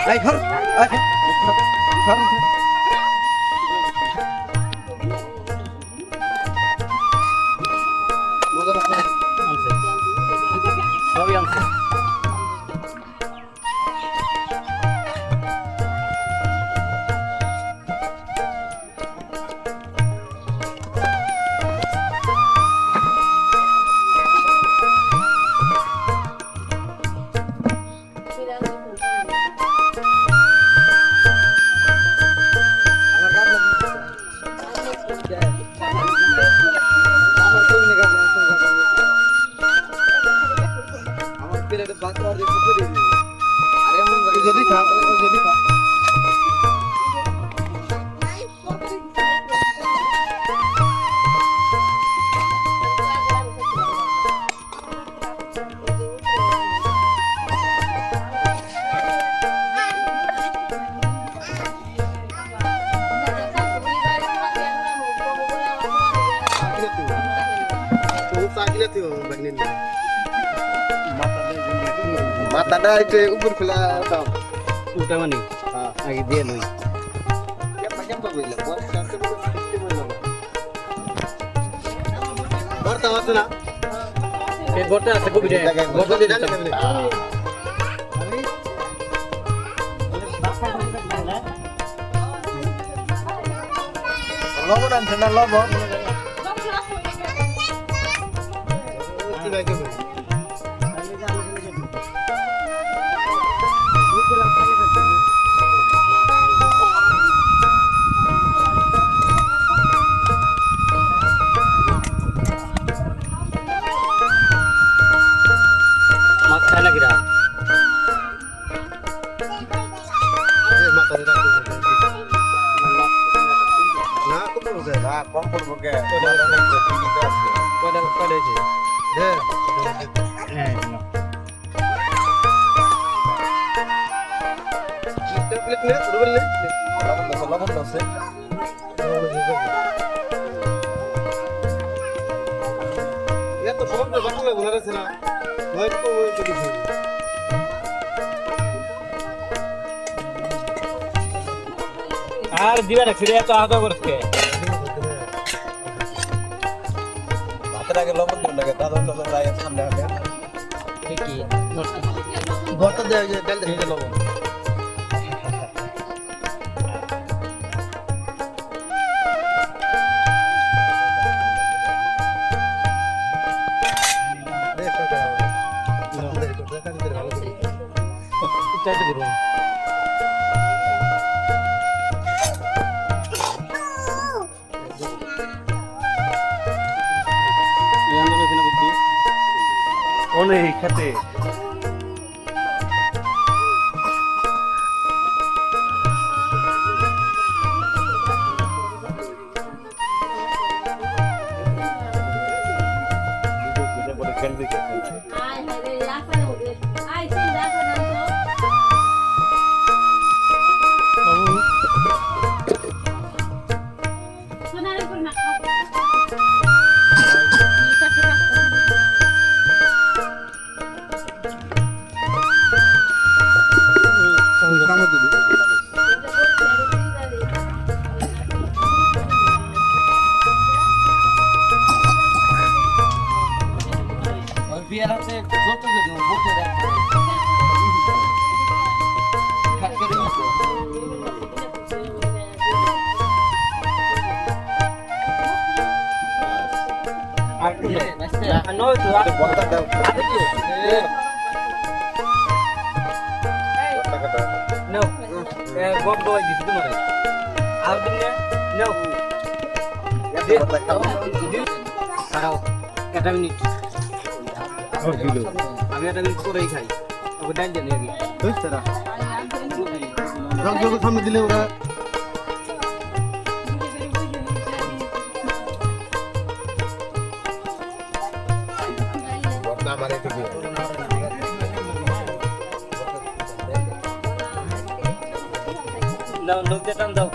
Ai không, ai không. Sławiam się. যদি খা যদি খা মাথাটা একটু উপর খোলা দাও উল্টা মানে হ্যাঁ আগে দিয়ে লই কেমন বইলা বড় শার্টে বড় সিস্টেম হইলো বড়টা আছে না এই বড়টা আছে কবি রে বড়টা দিয়ে দাও আমি লবণ আনছেন না লবণ কি লাগে কম পড়বো কে কয়টা হয়েছে লবণ আছে এত সমুদ্র বাংলা বোনা রয়েছে না হয়তো আর দিবা রাখছি এত আহত করছে ভাতের আগে লবণ দিন লাগে দাদা লবণ রায় সামনে হবে ঠিকই ভর্তা দেওয়া যায় ডাল দিয়ে লবণ অনেক খেতে বিয়ারাতে যত যদি বসে রাখে আর কি নয় তো আর বড়টা দাও আরে কি বড়টা কাটা নাও গপ দই দিছি তোমারে আর দিন নাও এটা খাও খাও এটা মিনিট আমি একটা মিনিট করেই খাই ওকে ডাল দিয়ে নিয়ে বুঝতে না রং যোগ সামনে দিলে ওরা আমার এটুকু দাও লোক দিয়ে টান দাও